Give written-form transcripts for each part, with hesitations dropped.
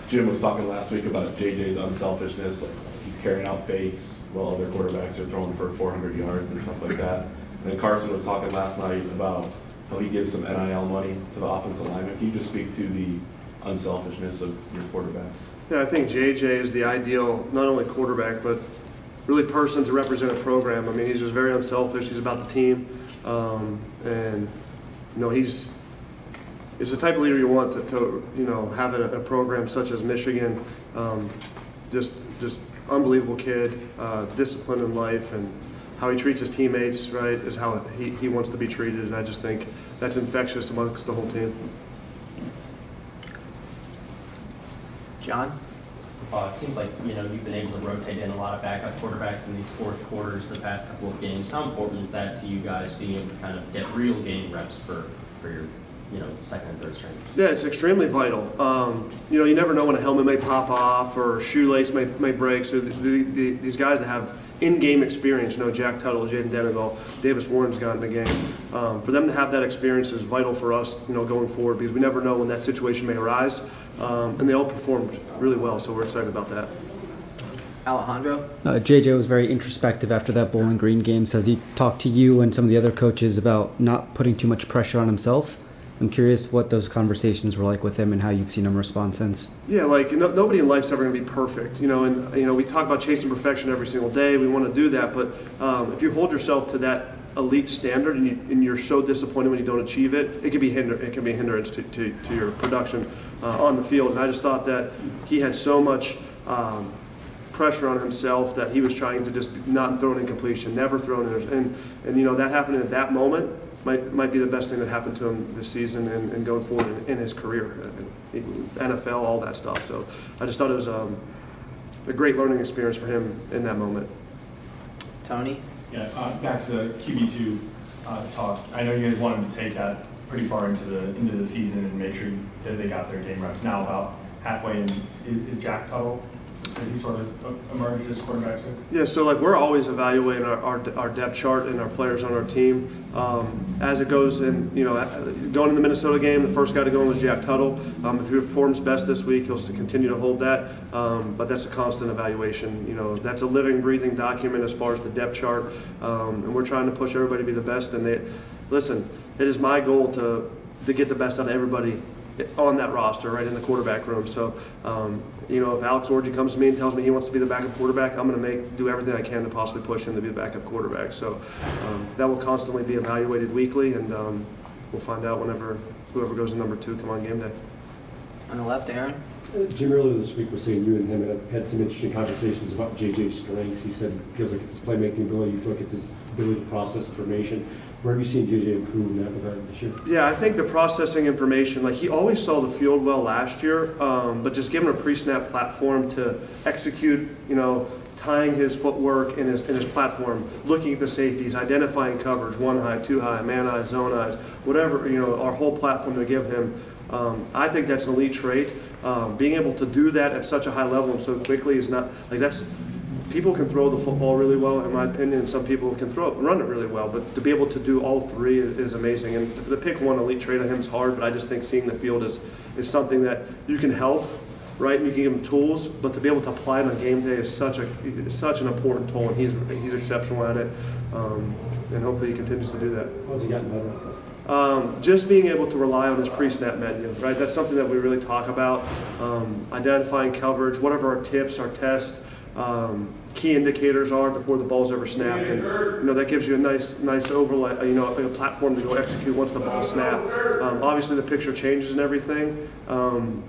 Jim was talking last week about JJ's unselfishness. Like he's carrying out fakes while other quarterbacks are throwing for 400 yards and stuff like that. And then Carson was talking last night about how he gives some NIL money to the offensive lineman. Can you just speak to the unselfishness of your quarterback? Yeah, I think JJ is the ideal, not only quarterback, but really person to represent a program. I mean, he's just very unselfish. He's about the team. And, you know, he's the type of leader you want to you know, have a program such as Michigan. Just unbelievable kid, disciplined in life, and how he treats his teammates, right, is how he wants to be treated. And I just think that's infectious amongst the whole team. John? It seems like, you know, you've been able to rotate in a lot of backup quarterbacks in these fourth quarters the past couple of games. How important is that to you guys, being able to kind of get real game reps for your, you know, second and third strings? Yeah, it's extremely vital. You know, you never know when a helmet may pop off or a shoelace may break. So these guys that have in-game experience, you know, Jack Tuttle, Jaden Denegal, Davis Warren's got in the game. For them to have that experience is vital for us, you know, going forward, because we never know when that situation may arise. And they all performed really well, so we're excited about that. Alejandro? JJ was very introspective after that Bowling Green game. Says he talked to you and some of the other coaches about not putting too much pressure on himself. I'm curious what those conversations were like with him and how you've seen him respond since. Yeah, like nobody in life's ever going to be perfect, you know. And you know, we talk about chasing perfection every single day. We want to do that, but if you hold yourself to that elite standard and you're so disappointed when you don't achieve it, it can be a hindrance to your production on the field. And I just thought that he had so much pressure on himself that he was trying to just not throw an incompletion, never throw an and you know, that happened at that moment. Might be the best thing that happened to him this season and going forward in his career, NFL, all that stuff. So I just thought it was a great learning experience for him in that moment. Tony? Yeah, back to QB2 talk. I know you guys wanted to take that pretty far into the season and make sure that they got their game reps. Now about halfway in, is Jack Tuttle, has he sort of emerged as quarterback soon? Yeah, so like we're always evaluating our depth chart and our players on our team as it goes. And you know, going in the Minnesota game, the first guy to go in was Jack Tuttle. If he performs best this week, he'll continue to hold that. But that's a constant evaluation. You know, that's a living, breathing document as far as the depth chart. And we're trying to push everybody to be the best. And listen, it is my goal to get the best out of everybody on that roster, right in the quarterback room. So, you know, if Alex Orji comes to me and tells me he wants to be the backup quarterback, I'm going to do everything I can to possibly push him to be the backup quarterback. So that will constantly be evaluated weekly, and we'll find out whenever whoever goes in number 2 come on game day. On the left, Aaron? Jim earlier this week was saying you and him have had some interesting conversations about JJ's strengths. He said it feels like it's his playmaking ability. You feel like it's his ability to process information. Where have you seen JJ improve in that regard this year? Yeah, I think the processing information, like he always saw the field well last year, but just given a pre-snap platform to execute, you know, tying his footwork in his platform, looking at the safeties, identifying coverage, 1 high, 2 high, man eyes, zone eyes, whatever, you know, our whole platform to give him. I think that's an elite trait. Being able to do that at such a high level and so quickly is not, like that's, people can throw the football really well, in my opinion, and some people can run it really well, but to be able to do all 3 is amazing. And to pick one elite trait on him is hard, but I just think seeing the field is something that you can help, right? And you can give him tools, but to be able to apply it on game day is such an important tool, and he's exceptional at it, and hopefully he continues to do that. How's he gotten better at that? Just being able to rely on his pre-snap menu, right? That's something that we really talk about. Identifying coverage, whatever our tips, our tests, key indicators are before the ball's ever snapped, and you know that gives you a nice overlay, you know, a platform to go execute once the ball's snapped. Obviously, the picture changes and everything,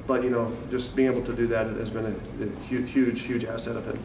but you know, just being able to do that has been a huge asset of him.